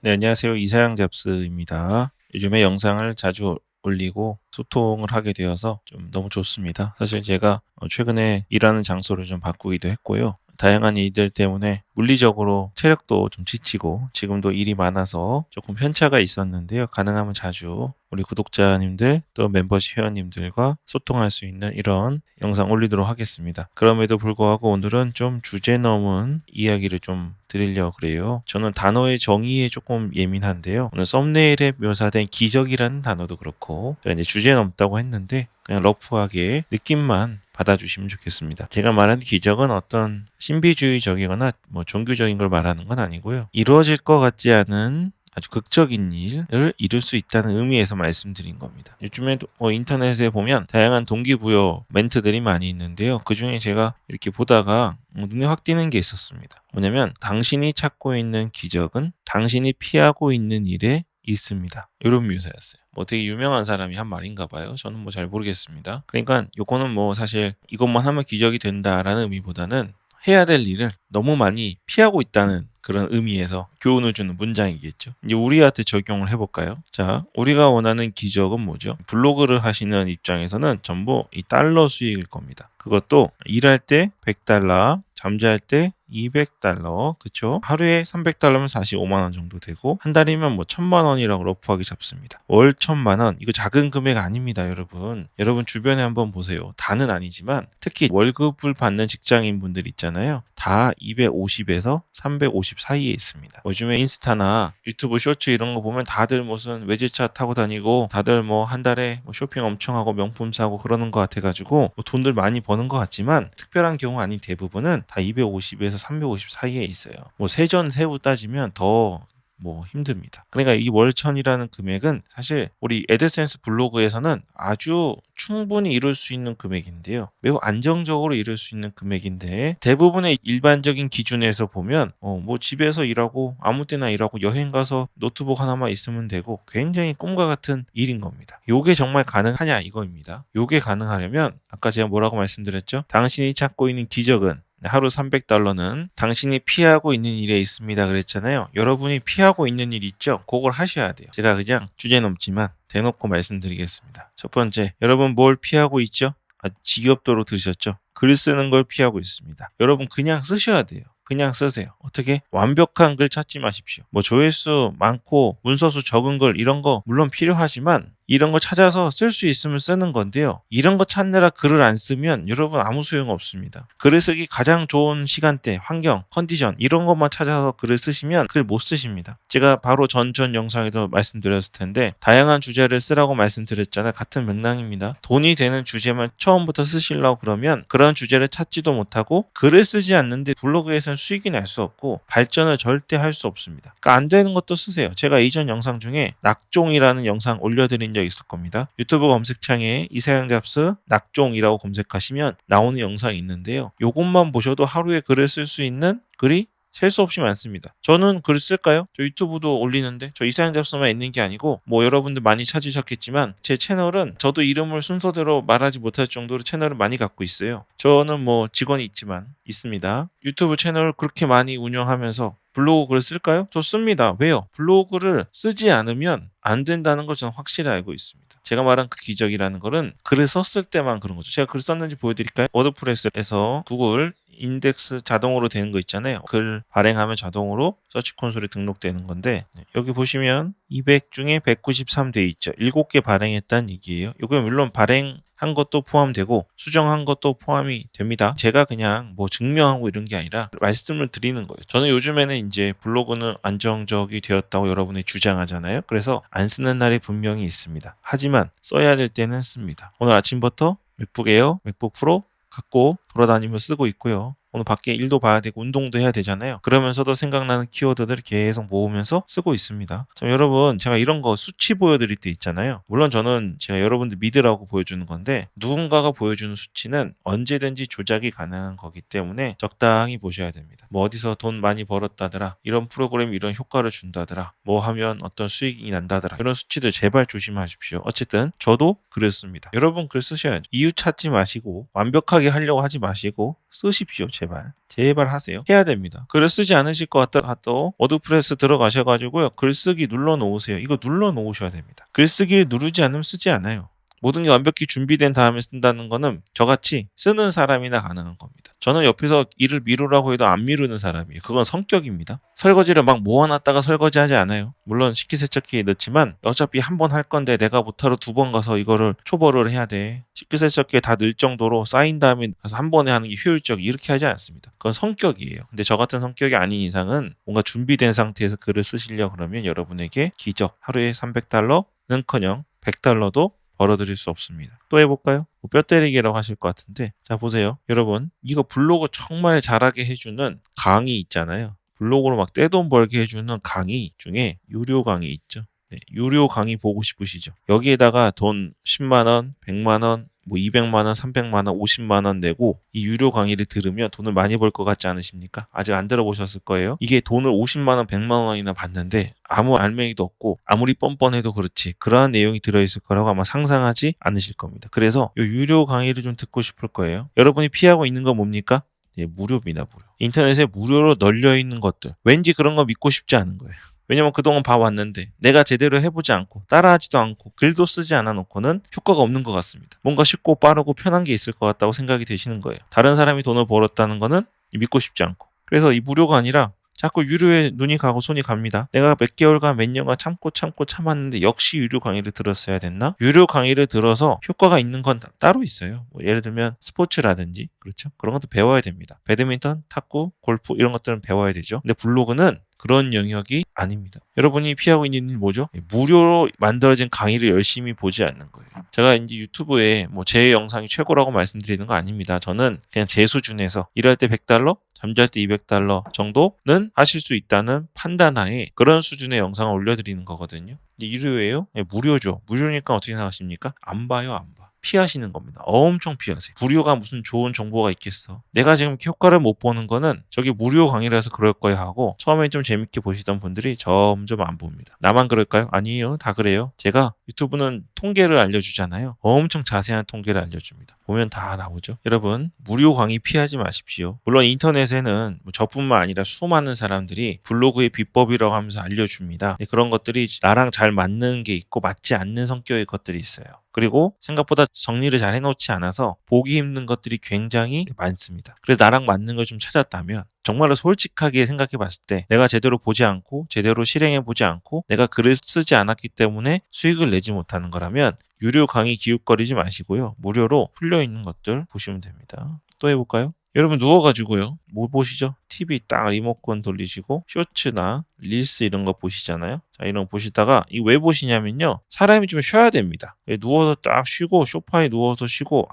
네, 안녕하세요. 이사양 잡스입니다. 요즘에 영상을 자주 올리고 소통을 하게 되어서 좀 너무 좋습니다. 사실 제가 최근에 일하는 장소를 좀 바꾸기도 했고요. 다양한 일들 때문에 물리적으로 체력도 좀 지치고 지금도 일이 많아서 조금 편차가 있었는데요. 가능하면 자주 우리 구독자님들 또 멤버십 회원님들과 소통할 수 있는 이런 영상 올리도록 하겠습니다. 그럼에도 불구하고 오늘은 좀 주제 넘은 이야기를 좀 드리려고 그래요. 저는 단어의 정의에 조금 예민한데요. 오늘 썸네일에 묘사된 기적이라는 단어도 그렇고 제가 이제 주제 넘다고 했는데 그냥 러프하게 느낌만 받아주시면 좋겠습니다. 제가 말하는 기적은 어떤 신비주의적이거나 뭐 종교적인 걸 말하는 건 아니고요. 이루어질 것 같지 않은 아주 극적인 일을 이룰 수 있다는 의미에서 말씀드린 겁니다. 요즘에도 뭐 인터넷에 보면 다양한 동기부여 멘트들이 많이 있는데요. 그 중에 제가 이렇게 보다가 눈에 확 띄는 게 있었습니다. 뭐냐면 당신이 찾고 있는 기적은 당신이 피하고 있는 일에 있습니다. 이런 묘사였어요. 뭐 되게 유명한 사람이 한 말인가 봐요. 저는 뭐 잘 모르겠습니다. 그러니까 요거는 뭐 사실 이것만 하면 기적이 된다라는 의미보다는 해야 될 일을 너무 많이 피하고 있다는 그런 의미에서 교훈을 주는 문장이겠죠. 이제 우리한테 적용을 해볼까요? 자, 우리가 원하는 기적은 뭐죠? 블로그를 하시는 입장에서는 전부 이 달러 수익일 겁니다. 그것도 일할 때 100달러, 잠잘 때 200달러, 그쵸? 하루에 300달러면 45만 원 정도 되고 한 달이면 뭐 1000만 원이라고 러프하게 잡습니다. 월 1000만 원, 이거 작은 금액 아닙니다, 여러분. 여러분 주변에 한번 보세요. 다는 아니지만 특히 월급을 받는 직장인 분들 있잖아요. 다 250에서 350 사이에 있습니다. 요즘에 인스타나 유튜브 쇼츠 이런 거 보면 다들 무슨 외제차 타고 다니고 다들 뭐 한 달에 뭐 쇼핑 엄청 하고 명품 사고 그러는 것 같아가지고 뭐 돈들 많이 버는 것 같지만 특별한 경우 아닌 대부분은 다 250에서 350 사이에 있어요. 뭐 세전 세후 따지면 더 뭐 힘듭니다. 그러니까 이 월천이라는 금액은 사실 우리 애드센스 블로그에서는 아주 충분히 이룰 수 있는 금액인데요. 매우 안정적으로 이룰 수 있는 금액인데 대부분의 일반적인 기준에서 보면 뭐 집에서 일하고 아무 때나 일하고 여행 가서 노트북 하나만 있으면 되고 굉장히 꿈과 같은 일인 겁니다. 요게 정말 가능하냐 이거입니다. 요게 가능하려면 아까 제가 뭐라고 말씀드렸죠? 당신이 찾고 있는 기적은 하루 300달러는 당신이 피하고 있는 일에 있습니다. 그랬잖아요. 여러분이 피하고 있는 일 있죠? 그걸 하셔야 돼요. 제가 그냥 주제 넘지만 대놓고 말씀드리겠습니다. 첫 번째, 여러분 뭘 피하고 있죠? 지겹도록 들으셨죠? 글 쓰는 걸 피하고 있습니다. 여러분 그냥 쓰셔야 돼요. 그냥 쓰세요. 어떻게? 완벽한 글 찾지 마십시오. 뭐 조회수 많고 문서수 적은 글 이런 거 물론 필요하지만 이런 거 찾아서 쓸 수 있으면 쓰는 건데요. 이런 거 찾느라 글을 안 쓰면 여러분 아무 소용 없습니다. 글을 쓰기 가장 좋은 시간대, 환경, 컨디션 이런 것만 찾아서 글을 쓰시면 글 못 쓰십니다. 제가 바로 전 영상에도 말씀드렸을 텐데 다양한 주제를 쓰라고 말씀드렸잖아요. 같은 맥락입니다. 돈이 되는 주제만 처음부터 쓰시려고 그러면 그런 주제를 찾지도 못하고 글을 쓰지 않는데 블로그에서는 수익이 날 수 없고 발전을 절대 할 수 없습니다. 그러니까 안 되는 것도 쓰세요. 제가 이전 영상 중에 낙종이라는 영상 올려드린 적 있을 겁니다. 유튜브 검색창에 이사양 잡스 낙종이라고 검색하시면 나오는 영상이 있는데요. 요것만 보셔도 하루에 글을 쓸 수 있는 글이 셀 수 없이 많습니다. 저는 글 쓸까요? 저 유튜브도 올리는데 저 이사양 잡스만 있는 게 아니고 뭐 여러분들 많이 찾으셨겠지만 제 채널은 저도 이름을 순서대로 말하지 못할 정도로 채널을 많이 갖고 있어요. 저는 뭐 직원이 있지만 있습니다. 유튜브 채널을 그렇게 많이 운영하면서 블로그 글 쓸까요? 저 씁니다. 왜요? 블로그를 쓰지 않으면 안 된다는 걸 저는 확실히 알고 있습니다. 제가 말한 그 기적이라는 거는 글을 썼을 때만 그런 거죠. 제가 글 썼는지 보여드릴까요? 워드프레스에서 구글 인덱스 자동으로 되는 거 있잖아요. 글 발행하면 자동으로 서치 콘솔에 등록되는 건데 여기 보시면 200 중에 193 돼 있죠. 7개 발행했다는 얘기예요. 이거 물론 발행한 것도 포함되고 수정한 것도 포함이 됩니다. 제가 그냥 뭐 증명하고 이런 게 아니라 말씀을 드리는 거예요. 저는 요즘에는 이제 블로그는 안정적이 되었다고 여러분이 주장하잖아요. 그래서 안 쓰는 날이 분명히 있습니다. 하지만 써야 될 때는 씁니다. 오늘 아침부터 맥북 에어, 맥북 프로 갖고 돌아다니며 쓰고 있고요. 오늘 밖에 일도 봐야 되고 운동도 해야 되잖아요. 그러면서도 생각나는 키워드들을 계속 모으면서 쓰고 있습니다. 자, 여러분 제가 이런 거 수치 보여드릴 때 있잖아요. 물론 저는 제가 여러분들 믿으라고 보여주는 건데 누군가가 보여주는 수치는 언제든지 조작이 가능한 거기 때문에 적당히 보셔야 됩니다. 뭐 어디서 돈 많이 벌었다더라, 이런 프로그램이 이런 효과를 준다더라, 뭐 하면 어떤 수익이 난다더라, 이런 수치들 제발 조심하십시오. 어쨌든 저도 글을 씁니다. 여러분 글 쓰셔야죠. 이유 찾지 마시고 완벽하게 하려고 하지 마시고 쓰십시오. 제발. 제발 하세요. 해야 됩니다. 글을 쓰지 않으실 것 같아도 워드프레스 들어가셔가지고요. 글쓰기 눌러놓으세요. 이거 눌러놓으셔야 됩니다. 글쓰기를 누르지 않으면 쓰지 않아요. 모든 게 완벽히 준비된 다음에 쓴다는 거는 저같이 쓰는 사람이나 가능한 겁니다. 저는 옆에서 일을 미루라고 해도 안 미루는 사람이에요. 그건 성격입니다. 설거지를 막 모아놨다가 설거지하지 않아요. 물론 식기세척기에 넣지만 어차피 한 번 할 건데 내가 못하러 2번 가서 이거를 초벌을 해야 돼. 식기세척기에 다 넣을 정도로 쌓인 다음에 가서 한 번에 하는 게 효율적 이렇게 하지 않습니다. 그건 성격이에요. 근데 저 같은 성격이 아닌 이상은 뭔가 준비된 상태에서 글을 쓰시려고 그러면 여러분에게 기적 하루에 $300는커녕 $100도 벌어들일 수 없습니다. 또 해볼까요? 뼈 때리기라고 하실 것 같은데 자 보세요. 여러분 이거 블로그 정말 잘하게 해주는 강의 있잖아요. 블로그로 막 떼돈 벌게 해주는 강의 중에 유료 강의 있죠. 네, 유료 강의 보고 싶으시죠? 여기에다가 돈 10만원, 100만원, 뭐 200만원, 300만원, 50만원 내고 이 유료 강의를 들으면 돈을 많이 벌 것 같지 않으십니까? 아직 안 들어보셨을 거예요. 이게 돈을 50만원, 100만원이나 받는데 아무 알맹이도 없고 아무리 뻔뻔해도 그렇지 그러한 내용이 들어있을 거라고 아마 상상하지 않으실 겁니다. 그래서 이 유료 강의를 좀 듣고 싶을 거예요. 여러분이 피하고 있는 건 뭡니까? 네, 무료입니다. 무료. 인터넷에 무료로 널려있는 것들 왠지 그런 거 믿고 싶지 않은 거예요. 왜냐면 그동안 봐왔는데 내가 제대로 해보지 않고 따라하지도 않고 글도 쓰지 않아 놓고는 효과가 없는 것 같습니다. 뭔가 쉽고 빠르고 편한 게 있을 것 같다고 생각이 되시는 거예요. 다른 사람이 돈을 벌었다는 거는 믿고 싶지 않고 그래서 이 무료가 아니라 자꾸 유료에 눈이 가고 손이 갑니다. 내가 몇 개월간 몇 년간 참고 참았는데 역시 유료 강의를 들었어야 됐나? 유료 강의를 들어서 효과가 있는 건 따로 있어요. 뭐 예를 들면 스포츠라든지 그렇죠? 그런 것도 배워야 됩니다. 배드민턴, 탁구, 골프 이런 것들은 배워야 되죠. 근데 블로그는 그런 영역이 아닙니다. 여러분이 피하고 있는 일 뭐죠? 무료로 만들어진 강의를 열심히 보지 않는 거예요. 제가 이제 유튜브에 뭐 제 영상이 최고라고 말씀드리는 거 아닙니다. 저는 그냥 제 수준에서 일할 때 $100, 잠잘 때 $200 정도는 하실 수 있다는 판단하에 그런 수준의 영상을 올려드리는 거거든요. 유료예요? 네, 무료죠. 무료니까 어떻게 생각하십니까? 안 봐요, 안 봐. 피하시는 겁니다. 엄청 피하세요. 무료가 무슨 좋은 정보가 있겠어. 내가 지금 효과를 못 보는 거는 저기 무료 강의라서 그럴 거야 하고 처음에 좀 재밌게 보시던 분들이 점점 안 봅니다. 나만 그럴까요? 아니에요. 다 그래요. 제가 유튜브는 통계를 알려주잖아요. 엄청 자세한 통계를 알려줍니다. 보면 다 나오죠. 여러분 무료 강의 피하지 마십시오. 물론 인터넷에는 저뿐만 아니라 수많은 사람들이 블로그의 비법이라고 하면서 알려줍니다. 그런 것들이 나랑 잘 맞는 게 있고 맞지 않는 성격의 것들이 있어요. 그리고 생각보다 정리를 잘 해놓지 않아서 보기 힘든 것들이 굉장히 많습니다. 그래서 나랑 맞는 걸 좀 찾았다면 정말로 솔직하게 생각해 봤을 때 내가 제대로 보지 않고 제대로 실행해 보지 않고 내가 글을 쓰지 않았기 때문에 수익을 내지 못하는 거라면 유료 강의 기웃거리지 마시고요. 무료로 풀려있는 것들 보시면 됩니다. 또 해볼까요? 여러분 누워가지고요. 뭐 보시죠? TV 딱 리모컨 돌리시고 쇼츠나 릴스 이런 거 보시잖아요. 자, 이런 거 보시다가 이 왜 보시냐면요. 사람이 좀 쉬어야 됩니다. 누워서 딱 쉬고 소파에 누워서 쉬고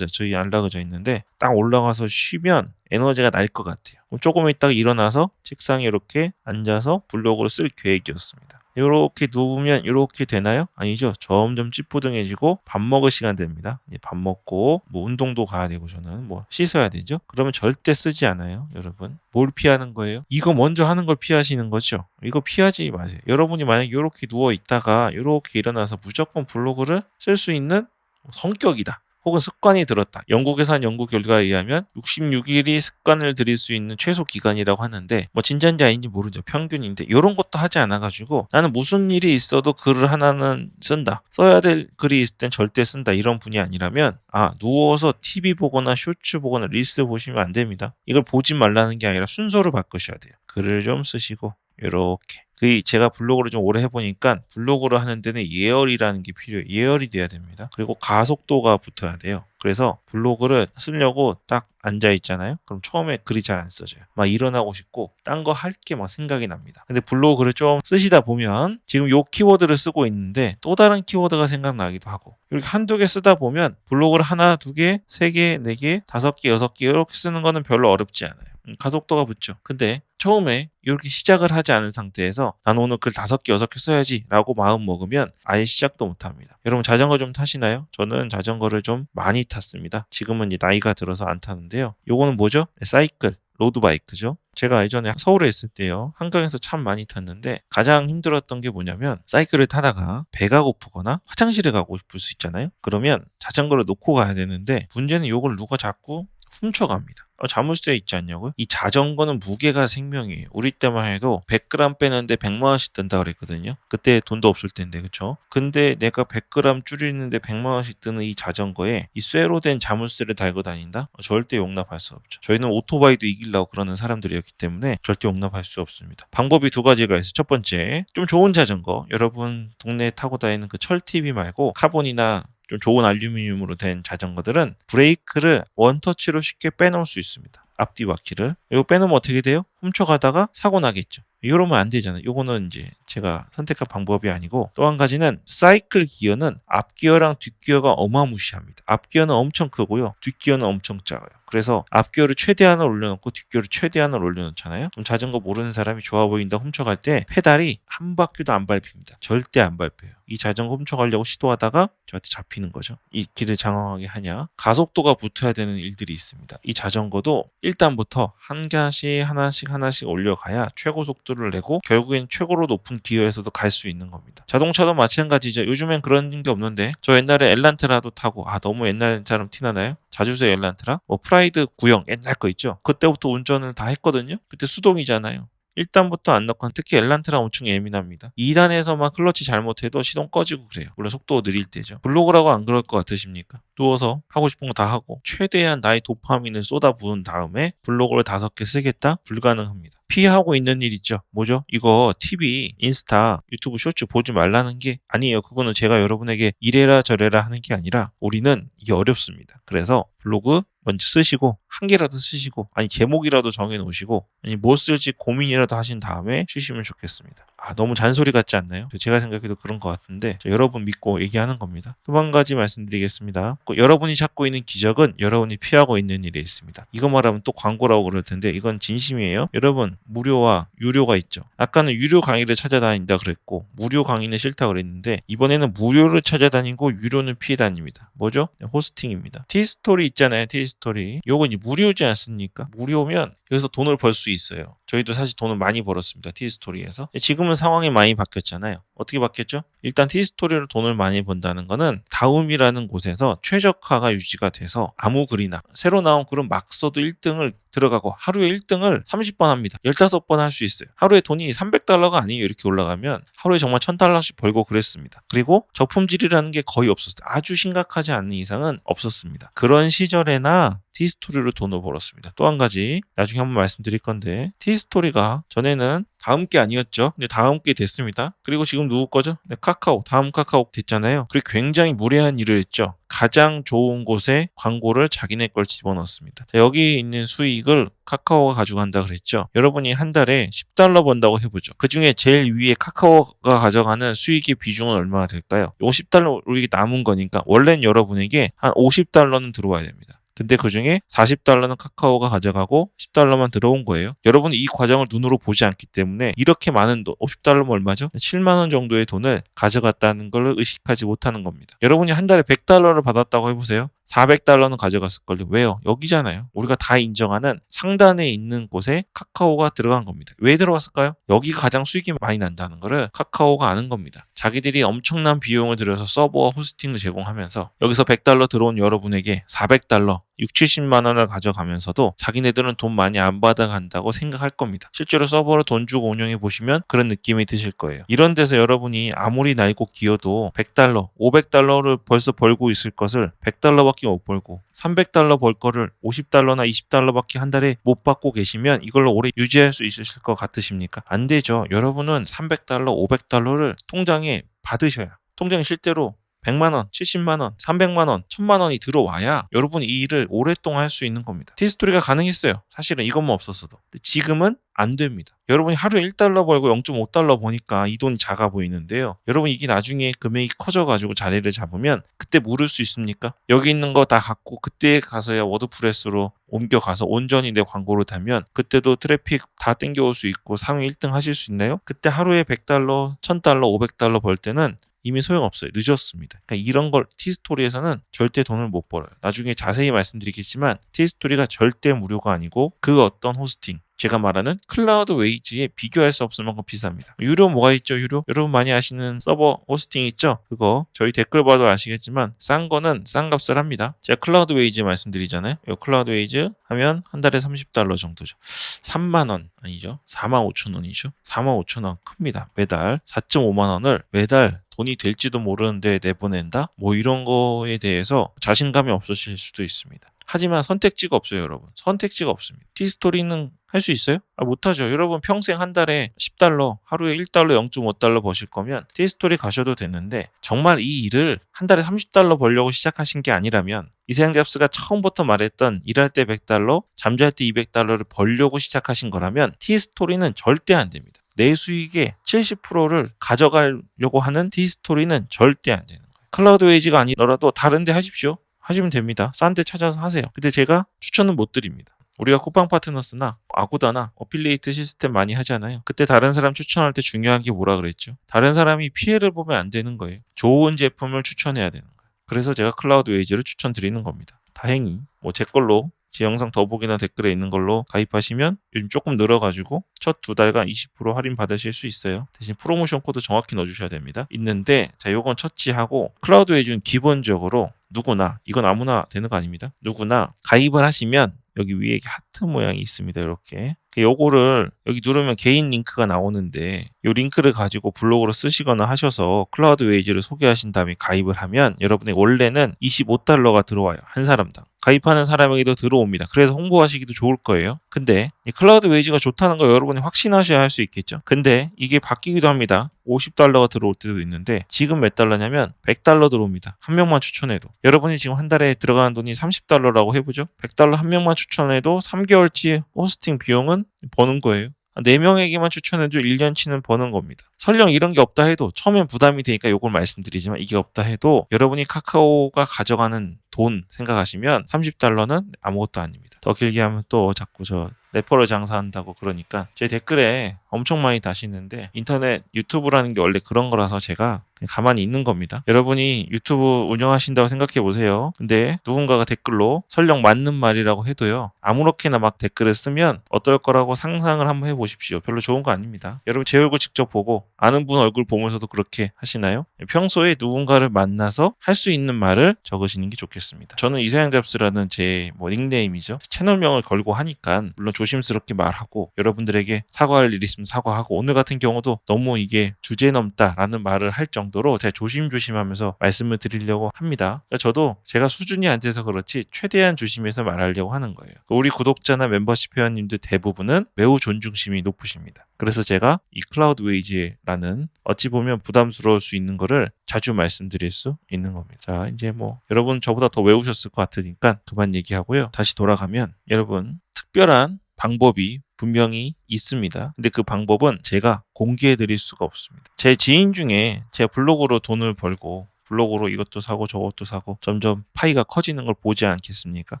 저희 안락의자 있는데 딱 올라가서 쉬면 에너지가 날 것 같아요. 조금 있다가 일어나서 책상에 이렇게 앉아서 블로그를 쓸 계획이었습니다. 이렇게 누우면 이렇게 되나요? 아니죠. 점점 찌뿌둥해지고 밥 먹을 시간 됩니다. 밥 먹고 뭐 운동도 가야 되고 저는 뭐 씻어야 되죠. 그러면 절대 쓰지 않아요. 여러분. 뭘 피하는 거예요? 이거 먼저 하는 걸 피하시는 거죠. 이거 피하지 마세요. 여러분이 만약에 이렇게 누워 있다가 이렇게 일어나서 무조건 블로그를 쓸 수 있는 성격이다. 혹은 습관이 들었다. 영국에서 한 연구 결과에 의하면 66일이 습관을 들일 수 있는 최소 기간이라고 하는데 뭐 진짜인지 아닌지 모르죠. 평균인데 이런 것도 하지 않아가지고 나는 무슨 일이 있어도 글을 하나는 쓴다. 써야 될 글이 있을 땐 절대 쓴다. 이런 분이 아니라면 누워서 TV 보거나 쇼츠 보거나 릴스 보시면 안 됩니다. 이걸 보지 말라는 게 아니라 순서를 바꾸셔야 돼요. 글을 좀 쓰시고 이렇게 제가 블로그를 좀 오래 해보니까 블로그를 하는 데는 예열이라는 게 필요해요. 예열이 돼야 됩니다. 그리고 가속도가 붙어야 돼요. 그래서 블로그를 쓰려고 딱 앉아 있잖아요. 그럼 처음에 글이 잘 안 써져요. 막 일어나고 싶고 딴 거 할 게 막 생각이 납니다. 근데 블로그를 좀 쓰시다 보면 지금 요 키워드를 쓰고 있는데 또 다른 키워드가 생각나기도 하고 이렇게 한두 개 쓰다 보면 블로그를 하나, 두 개, 세 개, 네 개, 5개, 6개 이렇게 쓰는 거는 별로 어렵지 않아요. 가속도가 붙죠. 근데 처음에 이렇게 시작을 하지 않은 상태에서 난 오늘 글 5개, 6개 써야지 라고 마음 먹으면 아예 시작도 못합니다. 여러분 자전거 좀 타시나요? 저는 자전거를 좀 많이 탔습니다. 지금은 이제 나이가 들어서 안 타는데요. 요거는 뭐죠? 사이클, 로드바이크죠. 제가 예전에 서울에 있을 때요. 한강에서 참 많이 탔는데 가장 힘들었던 게 뭐냐면 사이클을 타다가 배가 고프거나 화장실에 가고 싶을 수 있잖아요. 그러면 자전거를 놓고 가야 되는데 문제는 요걸 누가 자꾸 훔쳐갑니다. 자물쇠 있지 않냐고요? 이 자전거는 무게가 생명이에요. 우리 때만 해도 100g 빼는데 100만 원씩 든다 그랬거든요. 그때 돈도 없을 텐데, 그쵸? 근데 내가 100g 줄이는데 100만 원씩 드는 이 자전거에 이 쇠로 된 자물쇠를 달고 다닌다? 절대 용납할 수 없죠. 저희는 오토바이도 이기려고 그러는 사람들이었기 때문에 절대 용납할 수 없습니다. 방법이 두 가지가 있어요. 첫 번째, 좀 좋은 자전거. 여러분 동네에 타고 다니는 그 철TV 말고 카본이나 좀 좋은 알루미늄으로 된 자전거들은 브레이크를 원터치로 쉽게 빼놓을 수 있습니다. 앞뒤 바퀴를. 이거 빼놓으면 어떻게 돼요? 훔쳐가다가 사고 나겠죠. 이러면 안 되잖아요. 요거는 이제 제가 선택한 방법이 아니고, 또 한 가지는 사이클 기어는 앞기어랑 뒷기어가 어마무시합니다. 앞기어는 엄청 크고요. 뒷기어는 엄청 작아요. 그래서 앞기어를 최대한을 올려놓고 뒷기어를 최대한을 올려놓잖아요. 그럼 자전거 모르는 사람이 좋아 보인다 훔쳐갈 때 페달이 한 바퀴도 안 밟힙니다. 절대 안 밟혀요. 이 자전거 훔쳐가려고 시도하다가 저한테 잡히는 거죠. 이 길을 장황하게 하냐. 가속도가 붙어야 되는 일들이 있습니다. 이 자전거도 일단부터 하나씩 올려가야 최고 속도를 내고 결국엔 최고로 높은 기어에서도 갈 수 있는 겁니다. 자동차도 마찬가지죠. 요즘엔 그런 게 없는데 저 옛날에 엘란트라도 타고 너무 옛날처럼 티나나요? 자주 써요 엘란트라? 프라이드 9형 옛날 거 있죠? 그때부터 운전을 다 했거든요. 그때 수동이잖아요. 1단부터 안 넣고 특히 엘란트라 엄청 예민합니다. 2단에서만 클러치 잘못해도 시동 꺼지고 그래요. 물론 속도가 느릴 때죠. 블로그라고 안 그럴 것 같으십니까? 누워서 하고 싶은 거 다 하고 최대한 나의 도파민을 쏟아부은 다음에 블로그를 5개 쓰겠다? 불가능합니다. 피하고 있는 일 있죠. 뭐죠? 이거 TV, 인스타, 유튜브 쇼츠 보지 말라는 게 아니에요. 그거는 제가 여러분에게 이래라 저래라 하는 게 아니라 우리는 이게 어렵습니다. 그래서 블로그 먼저 쓰시고 한 개라도 쓰시고 아니 제목이라도 정해 놓으시고 아니 뭐 쓸지 고민이라도 하신 다음에 쉬시면 좋겠습니다. 너무 잔소리 같지 않나요? 제가 생각해도 그런 것 같은데 여러분 믿고 얘기하는 겁니다. 또 한 가지 말씀드리겠습니다. 여러분이 찾고 있는 기적은 여러분이 피하고 있는 일에 있습니다. 이거 말하면 또 광고라고 그럴 텐데 이건 진심이에요. 여러분 무료와 유료가 있죠. 아까는 유료 강의를 찾아다닌다 그랬고 무료 강의는 싫다 그랬는데 이번에는 무료를 찾아다니고 유료는 피해 다닙니다. 뭐죠? 호스팅입니다. 티스토리 있잖아요. 티스토리. 요건 무료지 않습니까? 무료면 여기서 돈을 벌 수 있어요. 저희도 사실 돈을 많이 벌었습니다. 티스토리에서. 지금은 상황이 많이 바뀌었잖아요. 어떻게 바뀌었죠? 일단 티스토리로 돈을 많이 번다는 거는 다음이라는 곳에서 최적화가 유지가 돼서 아무 글이나 새로 나온 글은 막 써도 1등을 들어가고 하루에 1등을 30번 합니다. 15번 할 수 있어요. 하루에 돈이 $300가 아니에요. 이렇게 올라가면 하루에 정말 $1000씩 벌고 그랬습니다. 그리고 저품질이라는 게 거의 없었어요. 아주 심각하지 않는 이상은 없었습니다. 그런 시절에나 티스토리로 돈을 벌었습니다. 또 한 가지 나중에 한번 말씀드릴 건데 티스토리가 전에는 다음 게 아니었죠. 근데 다음 게 됐습니다. 그리고 지금 누구 거죠? 네, 카카오. 다음 카카오 됐잖아요. 그리고 굉장히 무례한 일을 했죠. 가장 좋은 곳에 광고를 자기네 걸 집어넣습니다. 여기 있는 수익을 카카오가 가져간다 그랬죠. 여러분이 한 달에 $10 번다고 해보죠. 그 중에 제일 위에 카카오가 가져가는 수익의 비중은 얼마나 될까요? $50 우리게 남은 거니까 원래는 여러분에게 한 $50는 들어와야 됩니다. 근데 그 중에 $40는 카카오가 가져가고 $10만 들어온 거예요. 여러분이 이 과정을 눈으로 보지 않기 때문에 이렇게 많은 돈, $50면 얼마죠? 7만 원 정도의 돈을 가져갔다는 걸 의식하지 못하는 겁니다. 여러분이 한 달에 $100를 받았다고 해보세요. $400는 가져갔을걸요. 왜요? 여기잖아요. 우리가 다 인정하는 상단에 있는 곳에 카카오가 들어간 겁니다. 왜 들어갔을까요? 여기가 가장 수익이 많이 난다는 거를 카카오가 아는 겁니다. 자기들이 엄청난 비용을 들여서 서버와 호스팅을 제공하면서 여기서 $100 들어온 여러분에게 $400, 6, 70만 원을 가져가면서도 자기네들은 돈 많이 안 받아간다고 생각할 겁니다. 실제로 서버를 돈 주고 운영해 보시면 그런 느낌이 드실 거예요. 이런 데서 여러분이 아무리 날고 기어도 $100, $500를 벌써 벌고 있을 것을 $100밖에 못 벌고 $300 벌 거를 $50나 $20밖에 한 달에 못 받고 계시면 이걸로 오래 유지할 수 있으실 것 같으십니까? 안 되죠. 여러분은 $300, $500를 통장에 받으셔야 통장에 실제로 100만 원, 70만 원, 300만 원, 1000만 원이 들어와야 여러분이 이 일을 오랫동안 할 수 있는 겁니다. 티스토리가 가능했어요. 사실은 이것만 없었어도. 근데 지금은 안 됩니다. 여러분이 하루에 $1 벌고 $0.5 버니까 이 돈이 작아 보이는데요. 여러분 이게 나중에 금액이 커져가지고 자리를 잡으면 그때 물을 수 있습니까? 여기 있는 거 다 갖고 그때 가서야 워드프레스로 옮겨가서 온전히 내 광고를 달면 그때도 트래픽 다 땡겨올 수 있고 상위 1등 하실 수 있나요? 그때 하루에 $100, $1000, $500 벌 때는 이미 소용없어요. 늦었습니다. 그러니까 이런 걸 티스토리에서는 절대 돈을 못 벌어요. 나중에 자세히 말씀드리겠지만 티스토리가 절대 무료가 아니고 그 어떤 호스팅, 제가 말하는 클라우드 웨이지에 비교할 수 없을 만큼 비쌉니다. 유료 뭐가 있죠? 유료? 여러분 많이 아시는 서버 호스팅 있죠? 그거 저희 댓글 봐도 아시겠지만 싼 거는 싼 값을 합니다. 제가 클라우드 웨이지 말씀드리잖아요. 이 클라우드 웨이지 하면 한 달에 $30 정도죠. 3만 원 아니죠? 4만 5천 원이죠. 4만 5천 원 큽니다. 매달 4.5만 원을 매달 돈이 될지도 모르는데 내보낸다? 뭐 이런 거에 대해서 자신감이 없으실 수도 있습니다. 하지만 선택지가 없어요, 여러분. 선택지가 없습니다. 티스토리는 할 수 있어요? 못하죠. 여러분 평생 한 달에 $10, 하루에 $1, $0.5 버실 거면 티스토리 가셔도 되는데 정말 이 일을 한 달에 $30 벌려고 시작하신 게 아니라면 이세영 잡스가 처음부터 말했던 일할 때 $100, 잠잘 때 $200를 벌려고 시작하신 거라면 티스토리는 절대 안 됩니다. 내 수익의 70%를 가져가려고 하는 티스토리는 절대 안 되는 거예요. 클라우드 웨이지가 아니더라도 다른 데 하십시오. 하시면 됩니다. 싼 데 찾아서 하세요. 근데 제가 추천은 못 드립니다. 우리가 쿠팡 파트너스나 아고다나 어필리에이트 시스템 많이 하잖아요. 그때 다른 사람 추천할 때 중요한 게 뭐라 그랬죠? 다른 사람이 피해를 보면 안 되는 거예요. 좋은 제품을 추천해야 되는 거예요. 그래서 제가 클라우드 웨이지를 추천드리는 겁니다. 다행히 제 걸로 제 영상 더보기나 댓글에 있는 걸로 가입하시면 요즘 조금 늘어가지고 첫 2달간 20% 할인 받으실 수 있어요. 대신 프로모션 코드 정확히 넣어주셔야 됩니다. 있는데 자 요건 처치하고 클라우드 웨이지는 기본적으로 누구나 이건 아무나 되는 거 아닙니다. 누구나 가입을 하시면 여기 위에 이렇게 하트 모양이 있습니다. 이렇게 요거를 여기 누르면 개인 링크가 나오는데 이 링크를 가지고 블로그로 쓰시거나 하셔서 클라우드 웨이지를 소개하신 다음에 가입을 하면 여러분의 원래는 $25가 들어와요. 한 사람당. 가입하는 사람에게도 들어옵니다. 그래서 홍보하시기도 좋을 거예요. 근데 이 클라우드 웨이지가 좋다는 거 여러분이 확신하셔야 할 수 있겠죠. 근데 이게 바뀌기도 합니다. $50가 들어올 때도 있는데 지금 몇 달러냐면 $100 들어옵니다. 한 명만 추천해도. 여러분이 지금 한 달에 들어가는 돈이 $30라고 해보죠. $100 한 명만 추천해도 3개월치 호스팅 비용은 버는 거예요. 4명에게만 추천해도 1년치는 버는 겁니다. 설령 이런 게 없다 해도 처음엔 부담이 되니까 이걸 말씀드리지만 이게 없다 해도 여러분이 카카오가 가져가는 돈 생각하시면 $30는 아무것도 아닙니다. 더 길게 하면 또 자꾸 저 레퍼럴 장사한다고 그러니까 제 댓글에 엄청 많이 다시는데 인터넷 유튜브라는 게 원래 그런 거라서 제가 그냥 가만히 있는 겁니다. 여러분이 유튜브 운영하신다고 생각해 보세요. 근데 누군가가 댓글로 설령 맞는 말이라고 해도요. 아무렇게나 막 댓글을 쓰면 어떨 거라고 상상을 한번 해보십시오. 별로 좋은 거 아닙니다. 여러분 제 얼굴 직접 보고 아는 분 얼굴 보면서도 그렇게 하시나요? 평소에 누군가를 만나서 할 수 있는 말을 적으시는 게 좋겠습니다. 저는 이세영 잡스라는 제 닉네임이죠. 채널명을 걸고 하니까 물론 조심스럽게 말하고 여러분들에게 사과할 일 있으면 사과하고 오늘 같은 경우도 너무 이게 주제넘다라는 말을 할 정도로 제가 조심조심하면서 말씀을 드리려고 합니다. 그러니까 저도 제가 수준이 안 돼서 그렇지 최대한 조심해서 말하려고 하는 거예요. 우리 구독자나 멤버십 회원님들 대부분은 매우 존중심이 높으십니다. 그래서 제가 이 클라우드 웨이지라는 어찌 보면 부담스러울 수 있는 거를 자주 말씀드릴 수 있는 겁니다. 자, 이제 여러분 저보다 더 외우셨을 것 같으니까 그만 얘기하고요. 다시 돌아가면 여러분 특별한 방법이 분명히 있습니다. 근데 그 방법은 제가 공개해 드릴 수가 없습니다. 제 지인 중에 제가 블로그로 돈을 벌고 블로그로 이것도 사고 저것도 사고 점점 파이가 커지는 걸 보지 않겠습니까?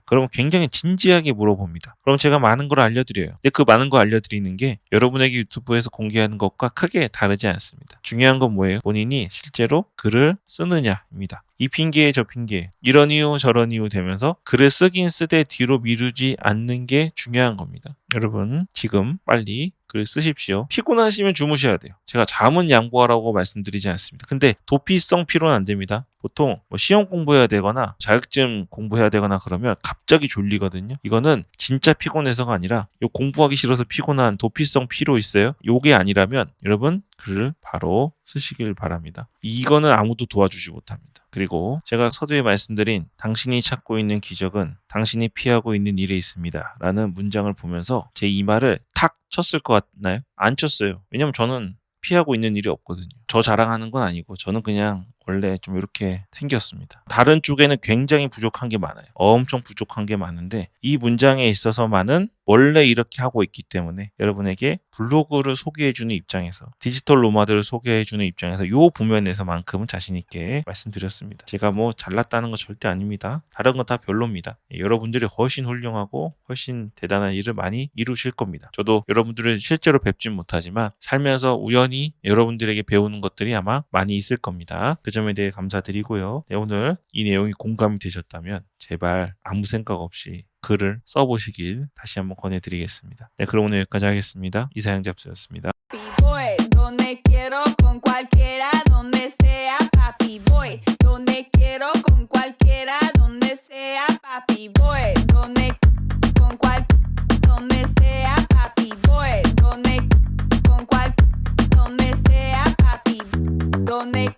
그러면 굉장히 진지하게 물어봅니다. 그럼 제가 많은 걸 알려드려요. 근데 그 많은 걸 알려드리는 게 여러분에게 유튜브에서 공개하는 것과 크게 다르지 않습니다. 중요한 건 뭐예요? 본인이 실제로 글을 쓰느냐입니다. 이 핑계에 저 핑계, 이런 이유 저런 이유 되면서 글을 쓰긴 쓰되 뒤로 미루지 않는 게 중요한 겁니다. 여러분 지금 빨리 글 쓰십시오. 피곤하시면 주무셔야 돼요. 제가 잠은 양보하라고 말씀드리지 않습니다. 근데 도피성 피로는 안 됩니다. 보통 시험 공부해야 되거나 자격증 공부해야 되거나 그러면 갑자기 졸리거든요. 이거는 진짜 피곤해서가 아니라 공부하기 싫어서 피곤한 도피성 피로 있어요. 요게 아니라면 여러분 글을 바로 쓰시길 바랍니다. 이거는 아무도 도와주지 못합니다. 그리고 제가 서두에 말씀드린 당신이 찾고 있는 기적은 당신이 피하고 있는 일에 있습니다. 라는 문장을 보면서 제 이 말을 탁 쳤을 것 같나요? 안 쳤어요. 왜냐면 저는 피하고 있는 일이 없거든요. 저 자랑하는 건 아니고 저는 그냥 원래 좀 이렇게 생겼습니다. 다른 쪽에는 굉장히 부족한 게 많아요. 엄청 부족한 게 많은데 이 문장에 있어서만은 원래 이렇게 하고 있기 때문에 여러분에게 블로그를 소개해주는 입장에서 디지털 노마드를 소개해주는 입장에서 이 부면에서만큼은 자신 있게 말씀드렸습니다. 제가 잘났다는 거 절대 아닙니다. 다른 건 다 별로입니다. 여러분들이 훨씬 훌륭하고 훨씬 대단한 일을 많이 이루실 겁니다. 저도 여러분들을 실제로 뵙진 못하지만 살면서 우연히 여러분들에게 배우는 나오는 것들이 아마 많이 있을 겁니다. 그 점에 대해 감사드리고요. 네, 오늘 이 내용이 공감이 되셨다면 제발 아무 생각 없이 글을 써보시길 다시 한번 권해드리겠습니다. 네, 그럼 오늘 여기까지 하겠습니다. 이사영 잡스였습니다. Voy donde quiero con cualquiera, donde sea, papi. Voy donde quiero con cualquiera, donde sea, papi. Voy donde donde sea, papi. Voy donde donde sea, papi. Donde